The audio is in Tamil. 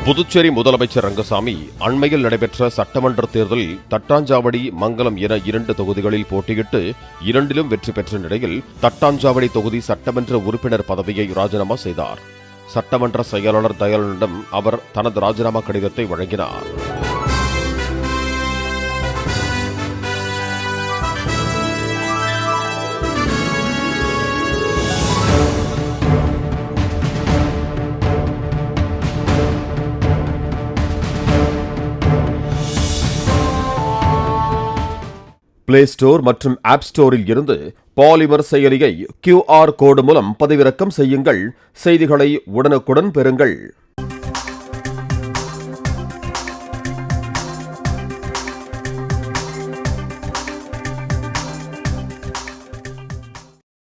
புதுச்சேரி முதலமைச்சர் ரங்கசாமி அண்மையில் நடைபெற்ற சட்டமன்ற தேர்தலில் தட்டாஞ்சாவடி, மங்கலம் என 2 தொகுதிகளில் போட்டியிட்டு 2லும் வெற்றி பெற்ற நிலையில் தட்டாஞ்சாவடி தொகுதி சட்டமன்ற உறுப்பினர் பதவியை ராஜினாமா செய்தார். சட்டமன்ற செயலாளர் தயாளனிடம் அவர் தனது ராஜினாமா கடிதத்தை வழங்கினார். பிளே ஸ்டோர் மற்றும் ஆப் ஸ்டோரில் இருந்து பாலிமர் செயலியை QR கோடு மூலம் பதிவிறக்கம் செய்யுங்கள். செய்திகளை உடனுக்குடன் பெறுங்கள்.